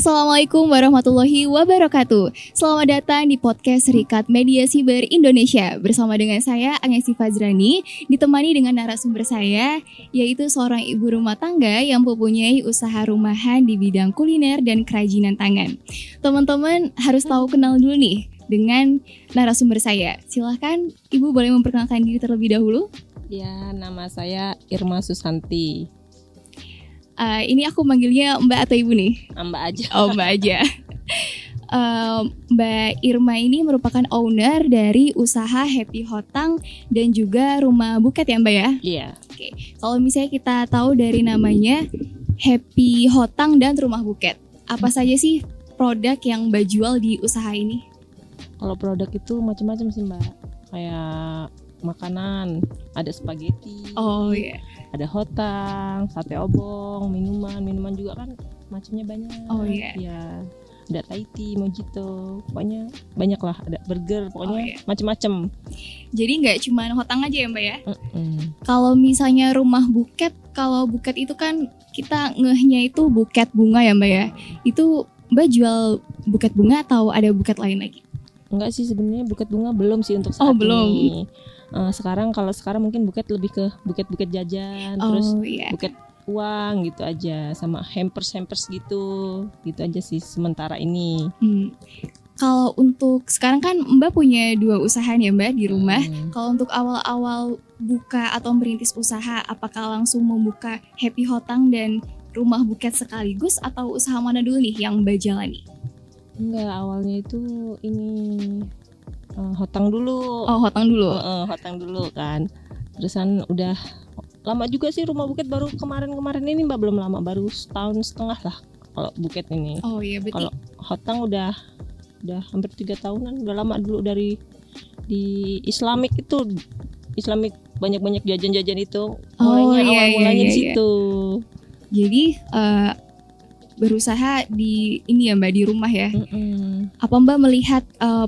Assalamualaikum warahmatullahi wabarakatuh. Selamat datang di podcast Serikat Media Siber Indonesia. Bersama dengan saya, Agnesy Fazrani, ditemani dengan narasumber saya, yaitu seorang ibu rumah tangga yang mempunyai usaha rumahan di bidang kuliner dan kerajinan tangan. Teman-teman harus tahu kenal dulu nih dengan narasumber saya. Silahkan Ibu boleh memperkenalkan diri terlebih dahulu. Ya, nama saya Irma Susanti. Ini aku manggilnya Mbak atau Ibu nih? Mbak aja. Oh, Mbak aja. Mbak Irma ini merupakan owner dari usaha Happy Hotang dan juga Rumah Buket ya Mbak ya? Iya. Oke. Kalau misalnya kita tahu dari namanya Happy Hotang dan Rumah Buket, apa saja sih produk yang Mbak jual di usaha ini? Kalau produk itu macam-macam sih Mbak. Kayak makanan, ada spaghetti. Oh iya. Ada hotang, sate obong, minuman juga kan macamnya banyak. Oh iya. Ya, ada Thai tea, mojito, pokoknya banyak lah. Ada burger, pokoknya macam-macam. Jadi nggak cuma hotang aja ya Mbak ya? Kalau misalnya Rumah Buket, kalau buket itu kan kita ngehnya itu buket bunga ya Mbak ya? Itu Mbak jual buket bunga atau ada buket lain lagi? Enggak sih, sebenarnya buket bunga belum sih untuk saat ini. Sekarang mungkin buket lebih ke buket-buket jajan, terus buket uang gitu aja, sama hampers gitu aja sih sementara ini. Kalau untuk sekarang kan Mbak punya 2 usaha nih Mbak di rumah. Kalau untuk awal-awal buka atau merintis usaha, apakah langsung membuka Happy Hotang dan Rumah Buket sekaligus atau usaha mana dulu nih yang Mbak jalani? Enggak, awalnya itu ini hotang dulu. Oh, hotang dulu. Hotang dulu kan. Terusan udah lama juga sih Rumah Buket, baru kemarin ini Mbak, belum lama, baru 1,5 tahun lah kalau buket ini. Oh iya, berarti. Kalau hotang udah hampir 3 tahunan, udah lama dulu dari di Islamic banyak-banyak jajan-jajan itu. Mulainya di situ. Jadi berusaha di ini ya Mbak, di rumah ya. Apa Mbak melihat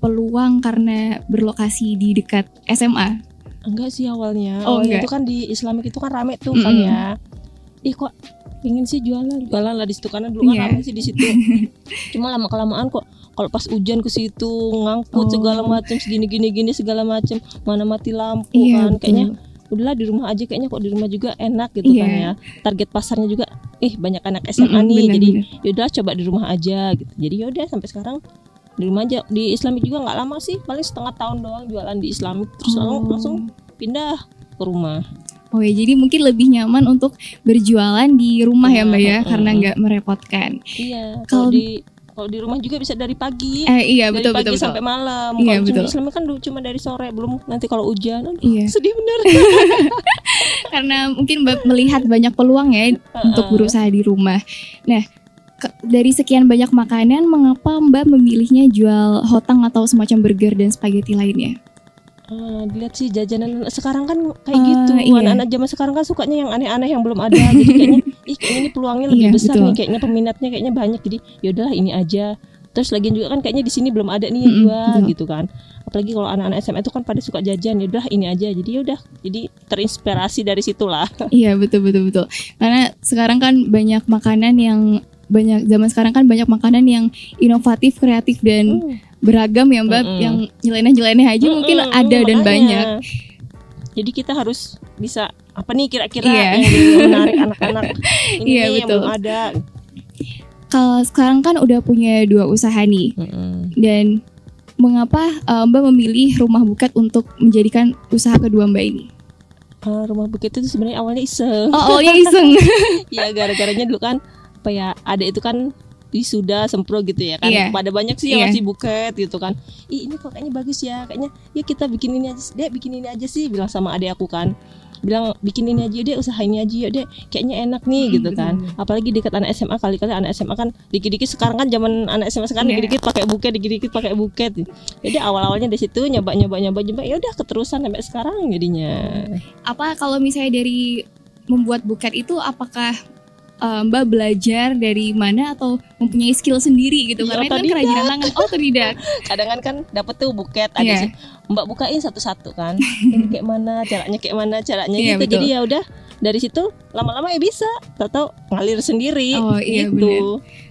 peluang karena berlokasi di dekat SMA? Enggak sih awalnya. Enggak. Itu kan di Islamic itu kan rame tuh kan ya. Kok pengen sih jualan lah di situ, karena dulu kan rame sih di situ. Cuma lama kelamaan kok kalau pas hujan ke situ ngangkut segala macam, segini segala macam, mana mati lampu kan. Betul. Kayaknya udahlah di rumah aja, kayaknya kok di rumah juga enak gitu kan ya. Target pasarnya juga banyak anak SMA nih, jadi yaudah coba di rumah aja gitu. Jadi yaudah sampai sekarang di rumah aja. Di Islamic juga nggak lama sih, paling setengah tahun doang jualan di Islamic, terus langsung pindah ke rumah. Oh ya, jadi mungkin lebih nyaman untuk berjualan di rumah ya Mbak ya, karena nggak merepotkan. Iya. Kalau di rumah juga bisa dari pagi. Iya, dari betul, pagi betul, sampai malam. Iya, kalau betul. Islamic kan cuma dari sore, belum nanti kalau hujan. Sedih bener. Karena mungkin Mbak melihat banyak peluang ya untuk berusaha di rumah. Nah, dari sekian banyak makanan, mengapa Mbak memilihnya jual hotang atau semacam burger dan spaghetti lainnya? Dilihat sih jajanan sekarang kan kayak gitu. Anak-anak zaman sekarang kan sukanya yang aneh-aneh yang belum ada. Jadi kayaknya ini peluangnya lebih besar nih, kayaknya peminatnya kayaknya banyak. Jadi yaudahlah ini aja. Terus lagian juga kan kayaknya di sini belum ada nih yang jual gitu kan. Apalagi kalau anak-anak SMA itu kan pada suka jajan, yaudahlah ini aja. Jadi yaudah, jadi terinspirasi dari situlah. Iya, betul. Karena sekarang kan banyak zaman sekarang kan banyak makanan yang inovatif, kreatif dan beragam ya Mbak, yang nyeleneh aja mungkin ada dan banyak. Jadi kita harus bisa apa nih kira-kira yang menarik anak-anak ini yang belum ada. Kalau sekarang kan udah punya 2 usaha nih, dan mengapa Mbak memilih Rumah Buket untuk menjadikan usaha kedua Mbak ini? Rumah Buket itu sebenarnya awalnya iseng. Awalnya iseng. Ya gara-garanya dulu kan ada itu kan wisuda sempro gitu ya kan. Pada banyak sih yang ngasih buket gitu kan. Ini kok kayaknya bagus ya, kayaknya ya kita bikin ini aja. Dek bikin ini aja sih, bilang sama adik aku kan. Bilang bikin ini aja deh, usaha ini aja ya deh, kayaknya enak nih gitu kan. Apalagi dekat anak SMA, kali-kali anak SMA kan dikit-dikit, sekarang kan zaman anak SMA sekarang dikit-dikit pakai buket. Jadi awal-awalnya dari situ nyoba ya udah keterusan sampai sekarang jadinya. Apa kalau misalnya dari membuat buket itu, apakah Mbak belajar dari mana atau mempunyai skill sendiri gitu? Karena itu kan kerajinan tangan. Otodidak. Kadang kan dapat tuh buket ada sih Mbak bukain satu-satu kan. Ini kayak mana caranya gitu. Jadi ya udah dari situ lama-lama ya bisa, tahu ngalir sendiri. Oh iya gitu. benar.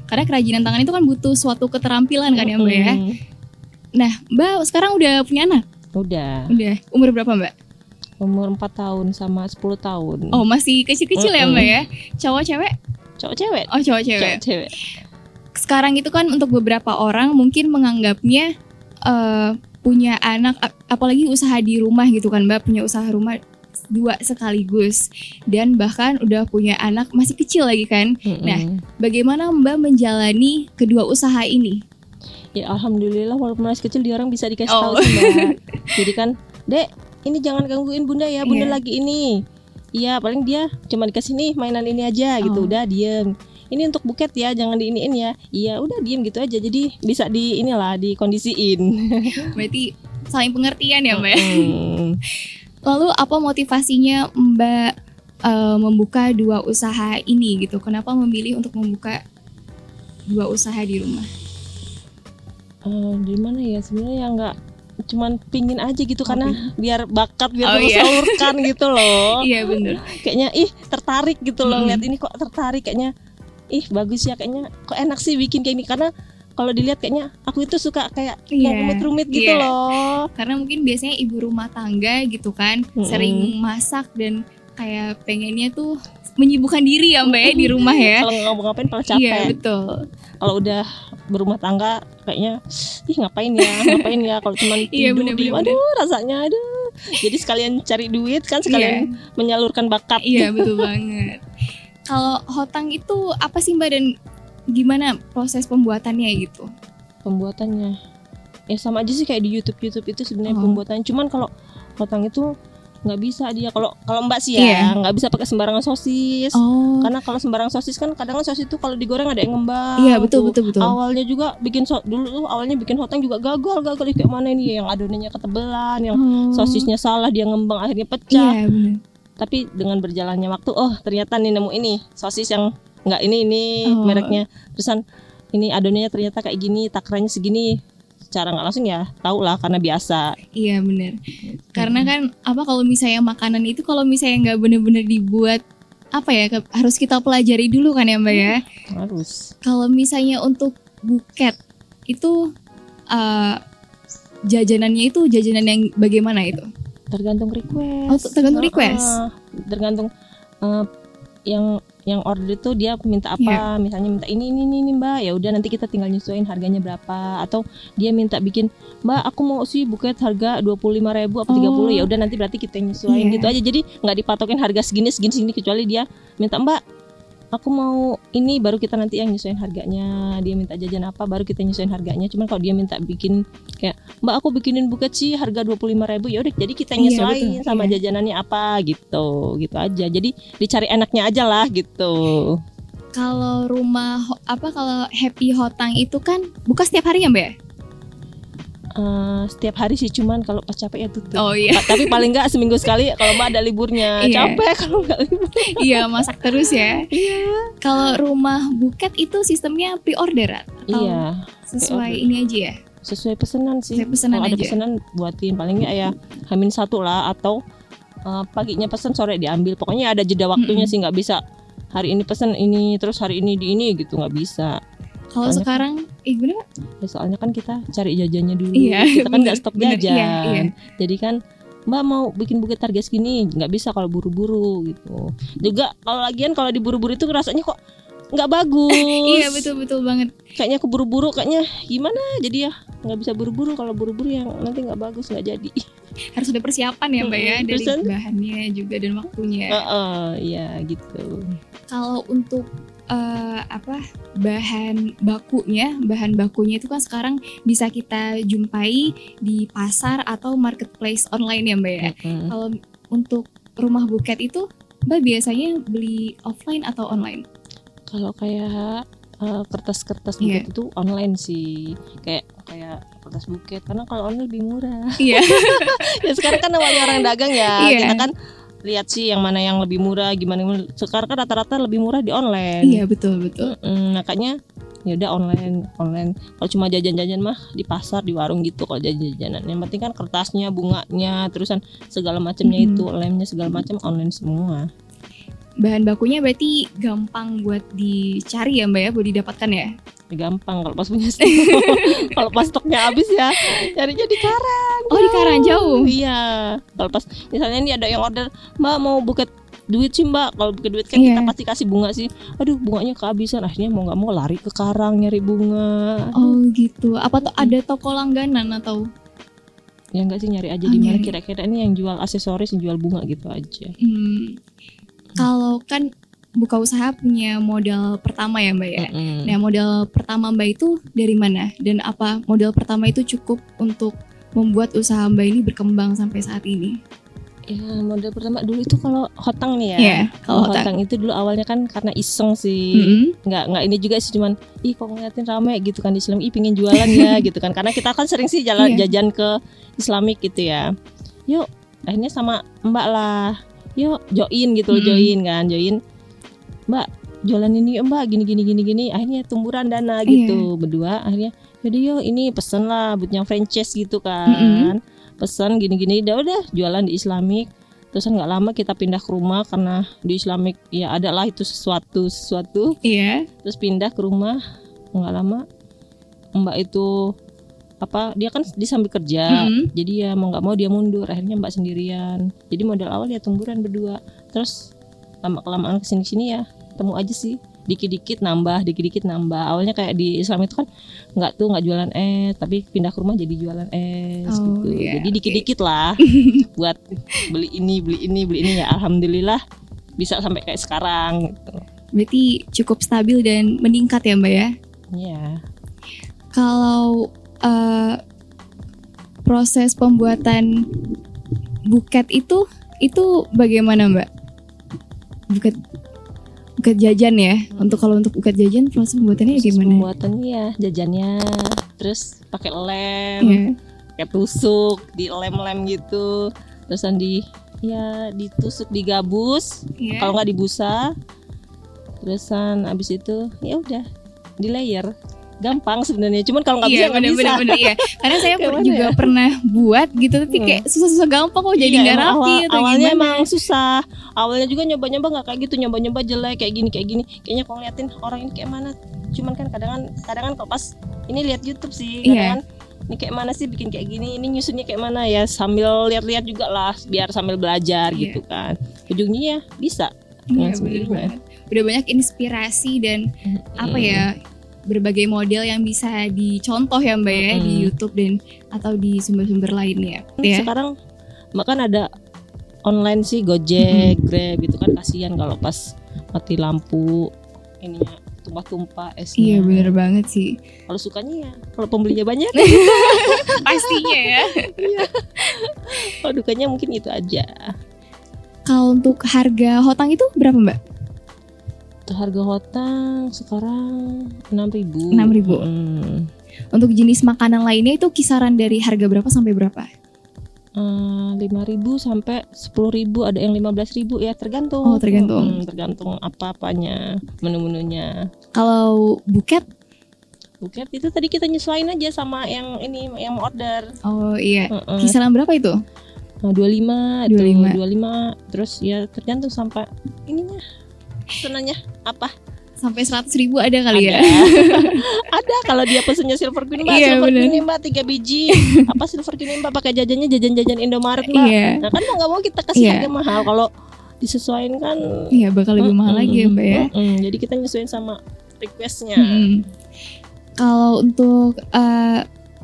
Karena kerajinan tangan itu kan butuh suatu keterampilan kan ya Mbak ya. Nah Mbak sekarang udah punya anak? Udah. Umur berapa Mbak? Umur 4 tahun sama 10 tahun. Oh masih kecil-kecil ya Mbak ya. Cowok cewek? Cowok cewek. Oh cowok cewek. Cowok cewek. Sekarang itu kan untuk beberapa orang mungkin menganggapnya punya anak, apalagi usaha di rumah gitu kan Mbak, punya usaha rumah 2 sekaligus dan bahkan udah punya anak masih kecil lagi kan. Nah, bagaimana Mbak menjalani kedua usaha ini? Ya alhamdulillah walaupun masih kecil dia orang bisa dikasih tahu sih Mbak. Jadi kan, Dek, ini jangan gangguin Bunda ya, Bunda lagi ini. Iya, paling dia cuma dikasih nih mainan ini aja gitu, udah diem. Ini untuk buket ya, jangan diiniin ya. Iya, udah diem gitu aja. Jadi bisa dikondisiin. Berarti saling pengertian ya Mbak. Lalu apa motivasinya Mbak membuka 2 usaha ini gitu? Kenapa memilih untuk membuka 2 usaha di rumah? Di mana ya sebenarnya ya nggak cuman pingin aja gitu karena biar bakat biar tersalurkan gitu loh. Iya benar. Kayaknya tertarik gitu loh lihat ini kok tertarik kayaknya bagus ya kayaknya kok enak sih bikin kayak ini karena kalau dilihat kayaknya aku itu suka kayak yang rumit-rumit gitu loh. Karena mungkin biasanya ibu rumah tangga gitu kan sering masak dan kayak pengennya tuh menyibukkan diri ya Mbak ya di rumah ya. Kalau ngapa-ngapain malah capek. Iya betul. Kalau udah berumah tangga kayaknya ngapain ya kalau cuma tidur aduh rasanya aduh. Jadi sekalian cari duit kan sekalian menyalurkan bakat. Iya betul banget. Kalau hotang itu apa sih Mbak dan gimana proses pembuatannya gitu? Pembuatannya ya sama aja sih kayak di YouTube itu sebenarnya pembuatannya. Cuman kalau hotang itu nggak bisa dia kalau Mbak sih ya nggak bisa pakai sembarangan sosis. Karena kalau sembarangan sosis kan kadang sosis itu kalau digoreng ada yang ngembang. Iya betul. Awalnya juga awalnya bikin hotang juga gagal kayak mana ini yang adonannya ketebelan, yang sosisnya salah dia ngembang akhirnya pecah. Iya benar. Tapi dengan berjalannya waktu ternyata nih nemu ini sosis yang nggak ini mereknya terusan ini adonannya ternyata kayak gini, takarannya segini. Secara nggak langsung ya tahu lah karena biasa. Iya benar. Karena kan kalau misalnya makanan itu kalau misalnya nggak benar-benar dibuat harus kita pelajari dulu kan ya Mbak ya. Harus. Kalau misalnya untuk buket itu jajanannya itu jajanan yang bagaimana itu? Tergantung request. Tergantung request. Tergantung yang order itu dia minta apa, misalnya minta ini Mbak, ya udah nanti kita tinggal nyesuaiin harganya berapa, atau dia minta bikin Mbak aku mau sih buket harga 25.000 atau 30, ya udah nanti berarti kita nyesuaiin gitu aja, jadi nggak dipatokin harga segini kecuali dia minta Mbak aku mau ini baru kita nanti yang nyesuaiin harganya, dia minta jajan apa baru kita nyesuaiin harganya. Cuman kalau dia minta bikin kayak Mbak aku bikinin buket sih harga 25.000, ya udah jadi kita nyesuaiin sama jajanannya apa gitu aja, jadi dicari enaknya aja lah gitu. Kalau kalau Happy Hotang itu kan buka setiap hari ya Mbak? Setiap hari sih, cuman kalau pas capek ya tutup. Oh iya. Tapi paling nggak seminggu sekali kalau Mbak ada liburnya. Capek kalau nggak libur. Iya, masak terus ya. Iya. Kalau rumah buket itu sistemnya pre-order atau sesuai pre-order. Ini aja ya? Sesuai pesanan sih. Kalau ada pesanan buatin, paling nggak ya H-1 lah, atau paginya pesan sore diambil. Pokoknya ada jeda waktunya sih, nggak bisa hari ini pesan ini terus hari ini di ini gitu, nggak bisa. Kalau sekarang gimana? Ya, soalnya kan kita cari jajannya dulu. Kita kan nggak stok jajan. Jadi kan Mbak mau bikin buket harga segini, nggak bisa kalau buru-buru gitu. Juga kalau diburu-buru itu rasanya kok nggak bagus. Iya betul banget. Kayaknya keburu-buru, kayaknya gimana? Jadi ya nggak bisa buru-buru. Kalau buru-buru yang nanti nggak bagus, nggak jadi. Harus ada persiapan ya Mbak ya, dari bahannya juga dan waktunya. Iya gitu. Kalau untuk bahan bakunya itu kan sekarang bisa kita jumpai di pasar atau marketplace online ya Mbak ya. Kalau untuk rumah buket itu Mbak biasanya beli offline atau online? Kalau kayak kertas-kertas buket itu online sih, kayak kertas buket, karena kalau online lebih murah. Iya. Ya sekarang kan namanya orang dagang ya, kita kan lihat sih yang mana yang lebih murah, gimana. Sekarang kan rata-rata lebih murah di online. Iya betul. Makanya ya udah online. Kalau cuma jajan-jajan mah di pasar, di warung gitu. Kalau jajan-jajanan yang penting kan kertasnya, bunganya, terusan segala macamnya itu, lemnya segala macam online semua. bahan bakunya berarti gampang buat dicari ya Mbak ya, buat didapatkan ya? Gampang kalau pas punya stok. Kalau pas stoknya habis ya carinya di Karang. Oh di Karang jauh? Iya. Kalau pas misalnya ini ada yang order, Mbak mau buket duit sih Mbak. Kalau buket duit kan kita pasti kasih bunga sih. Aduh bunganya kehabisan, akhirnya mau nggak mau lari ke Karang nyari bunga. Oh gitu. Apa tuh ada toko langganan atau? Ya enggak sih, nyari aja di mana kira-kira ini yang jual aksesoris, yang jual bunga gitu aja. Kalau kan buka usaha punya modal pertama ya Mbak ya. Nah modal pertama Mbak itu dari mana? Dan apa modal pertama itu cukup untuk membuat usaha Mbak ini berkembang sampai saat ini? Ya modal pertama dulu itu kalau hotang nih ya. Kalau hotang itu dulu awalnya kan karena iseng sih. Nggak ini juga sih, cuman kok ngeliatin rame gitu kan di Islam, pingin jualan ya gitu kan. Karena kita kan sering sih jajan ke Islamik gitu ya. Yuk akhirnya sama Mbak lah, yuk join gitu, join Mbak jualan ini Mbak gini akhirnya tumburan dana gitu berdua. Akhirnya jadi yuk ini pesen lah buat yang franchise gitu kan, pesan gini udah jualan di Islamik. Terus nggak lama kita pindah ke rumah karena di Islamik ya ada lah itu sesuatu terus pindah ke rumah. Nggak lama Mbak itu dia kan disambil kerja, jadi ya mau nggak mau dia mundur, akhirnya Mbak sendirian. Jadi modal awal ya tumburan berdua. Terus lama kelamaan kesini ya temu aja sih, dikit-dikit nambah. Awalnya kayak di Islam itu kan nggak jualan es, tapi pindah ke rumah jadi jualan es gitu. Jadi dikit-dikit lah buat beli ini ya. Alhamdulillah bisa sampai kayak sekarang gitu. Berarti cukup stabil dan meningkat ya Mbak ya? Iya. Kalau proses pembuatan buket itu bagaimana Mbak? Buket jajan ya. Untuk buket jajan proses pembuatannya gimana? Pembuatannya ya jajannya, terus pakai lem, kayak tusuk, di lem gitu, terusan ditusuk, digabus, kalau nggak dibusa, terusan abis itu ya udah di layer. Gampang sebenarnya, cuman kalau nggak bisa nggak bisa. Iya. Karena saya juga pernah buat gitu, tapi kayak susah gampang kok jadi nggak rapi atau awalnya gimana. emang susah. Awalnya juga nyoba nggak kayak gitu, nyoba jelek kayak gini. Kayaknya kalau ngeliatin orang ini kayak mana. Cuman kan kadang kalau pas ini lihat YouTube sih, kadang ini kayak mana sih bikin kayak gini, ini nyusunnya kayak mana ya, sambil lihat juga lah, biar sambil belajar gitu kan. Ujungnya ya bisa dengan sendirinya. Udah banyak inspirasi dan berbagai model yang bisa dicontoh ya Mbak ya di YouTube dan atau di sumber-sumber lainnya. Sekarang bahkan ada online sih, Gojek, Grab itu kan kasihan kalau pas mati lampu ininya tumpah-tumpah esnya. Iya bener banget sih. Kalau sukanya ya kalau pembelinya banyak pastinya ya. Kalau dukanya mungkin itu aja. Kalau untuk harga hotang itu berapa Mbak? Harga hotang sekarang 6.000. Untuk jenis makanan lainnya itu kisaran dari harga berapa sampai berapa? 5.000 sampai 10.000, ada yang 15.000 ya, tergantung. Tergantung apa-apanya, menu-menunya. Kalau buket itu tadi kita nyesuaiin aja sama yang mau order. Oh iya. Kisaran berapa itu? 25. Terus ya tergantung sampai ininya. Senanya apa? Sampai 100.000 ada kali ya? Ada kalau dia pesennya silver queen Mbak, silver queen Mbak 3 biji. Apa silver queen Mbak pakai jajan Indomaret Mbak. Nah kan mau nggak mau kita kasih harga mahal. Kalau disesuaikan kan bakal lebih mahal lagi ya Mbak ya. Jadi kita nyesuaiin sama requestnya. Kalau untuk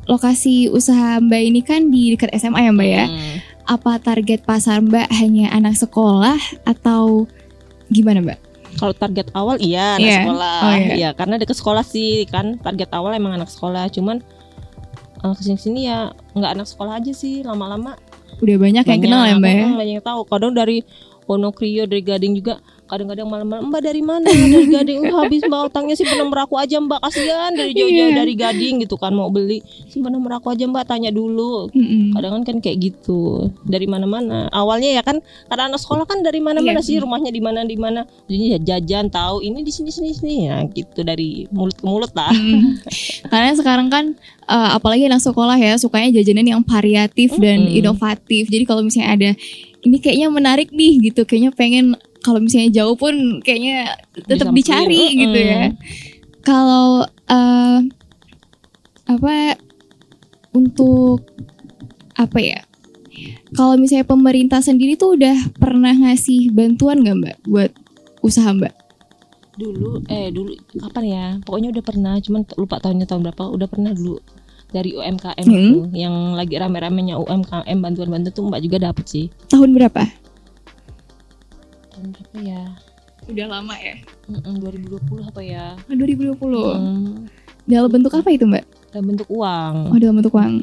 lokasi usaha Mbak ini kan di dekat SMA ya Mbak ya. Apa target pasar Mbak hanya anak sekolah atau gimana Mbak? Kalau target awal anak sekolah. Iya, karena dekat sekolah sih kan. Target awal emang anak sekolah. Cuman kesini ya nggak anak sekolah aja sih, lama-lama udah banyak yang kenal ya Mbak ya. Banyak yang tahu. Kadang dari Wonokrio, dari Gading juga. Kadang-kadang malam-malam, Mbak dari mana? Dari Gading. Habis Mbak utangnya simpen nomor aku aja Mbak, kasihan dari jauh-jauh dari Gading gitu kan mau beli. Simpen nomor aku aja Mbak, tanya dulu. Kadang kan kayak gitu. Dari mana-mana. Awalnya ya kan karena anak sekolah kan dari mana-mana sih, rumahnya di mana. Jadi jajan tahu ini di sini ya gitu, dari mulut ke mulut lah. Karena sekarang kan apalagi anak sekolah ya sukanya jajanan yang variatif dan inovatif. Jadi kalau misalnya ada ini kayaknya menarik nih gitu, kayaknya pengen kalau misalnya jauh pun kayaknya tetap Disamperin. dicari gitu ya. Kalau untuk apa ya? Kalau misalnya pemerintah sendiri tuh udah pernah ngasih bantuan nggak Mbak buat usaha Mbak? Dulu kapan ya? Pokoknya udah pernah, cuman lupa tahun berapa. Udah pernah dulu dari UMKM itu, yang lagi rame-ramenya UMKM bantuan-bantuan tuh Mbak juga dapet sih. Tahun berapa? Tahun berapa ya? Udah lama ya? 2020 apa ya? 2020. Dalam bentuk apa itu Mbak? Dalam bentuk uang. Oh, dalam bentuk uang.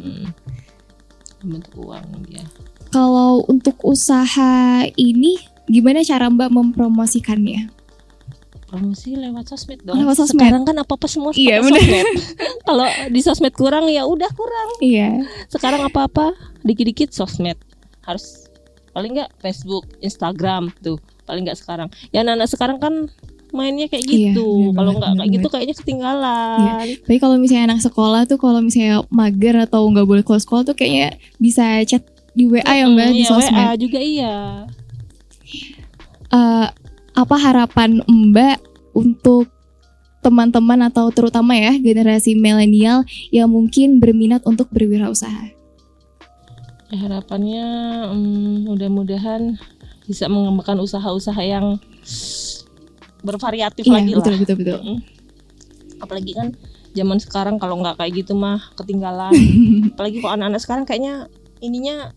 Dalam bentuk uang ya. Kalau untuk usaha ini gimana cara Mbak mempromosikannya? Promosi lewat sosmed dong. Lewat sosmed. Sekarang kan apa-apa semua Iya, pakai sosmed. Kalau di sosmed kurang ya udah kurang. Iya. Sekarang apa-apa dikit-dikit sosmed. Harus paling enggak Facebook, Instagram tuh. Paling enggak sekarang. Ya anak-anak sekarang kan mainnya kayak gitu. Kalau enggak kayak gitu kayaknya ketinggalan. Iya. Tapi kalau misalnya anak sekolah tuh kalau misalnya mager atau nggak boleh keluar sekolah tuh kayaknya bisa chat di WA ya Mbak, di sosmed. WA juga iya. Apa harapan Mbak untuk teman-teman atau terutama ya generasi milenial yang mungkin berminat untuk berwirausaha? Harapannya mudah-mudahan bisa mengembangkan usaha-usaha yang bervariatif lagi lah. Betul. Apalagi kan zaman sekarang kalau nggak kayak gitu mah ketinggalan. Apalagi kalau anak-anak sekarang kayaknya ininya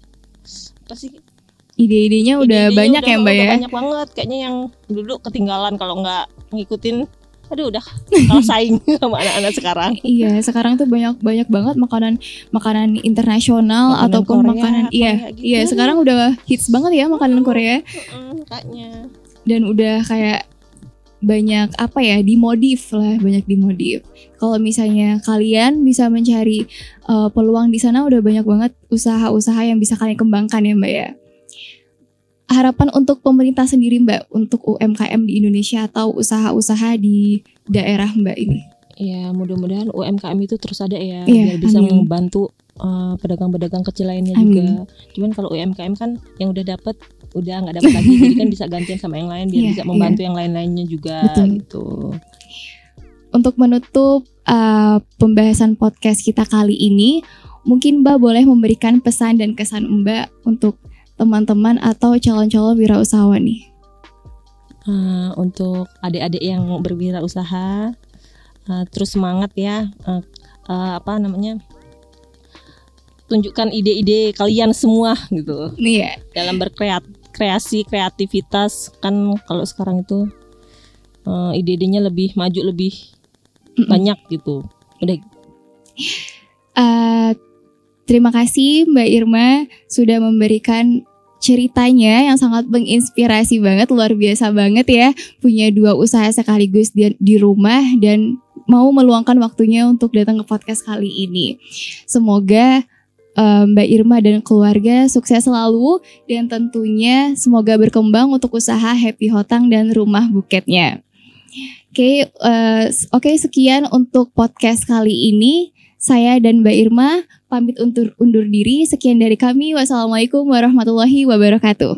apa sih? Ide-idenya udah banyak ya Mbak ya? Banyak banget. Kayaknya yang dulu ketinggalan kalau nggak ngikutin. Aduh udah kalah saing sama anak-anak sekarang. Iya, sekarang tuh banyak banget makanan internasional ataupun Korea, makanan gitu. Iya, sekarang udah hits banget ya makanan Korea. Kayaknya. Dan udah kayak banyak dimodif. Kalau misalnya kalian bisa mencari peluang di sana, udah banyak banget usaha-usaha yang bisa kalian kembangkan ya Mbak ya. Harapan untuk pemerintah sendiri Mbak, untuk UMKM di Indonesia atau usaha-usaha di daerah Mbak ini. Ya mudah-mudahan UMKM itu terus ada ya, Iya, biar bisa amin. membantu pedagang-pedagang kecil lainnya Amin. juga. Cuman kalau UMKM kan yang udah dapat udah nggak dapat lagi, jadi kan bisa gantian sama yang lain biar Iya, bisa membantu yang lain-lainnya juga. Betul. Gitu. Untuk menutup pembahasan podcast kita kali ini, mungkin Mbak boleh memberikan pesan dan kesan Mbak untuk teman-teman atau calon-calon wirausahawan nih. Untuk adik-adik yang berwirausaha, terus semangat ya. Tunjukkan ide-ide kalian semua gitu Iya. dalam kreativitas. Kan kalau sekarang itu ide-idenya lebih maju, lebih banyak gitu. Udah. Terima kasih Mbak Irma sudah memberikan ceritanya yang sangat menginspirasi banget, luar biasa banget ya. Punya 2 usaha sekaligus di rumah dan mau meluangkan waktunya untuk datang ke podcast kali ini. Semoga Mbak Irma dan keluarga sukses selalu dan tentunya semoga berkembang untuk usaha Happy Hotang dan Rumah Buketnya. Oke, sekian untuk podcast kali ini. Saya dan Mbak Irma pamit undur diri. Sekian dari kami. Wassalamualaikum warahmatullahi wabarakatuh.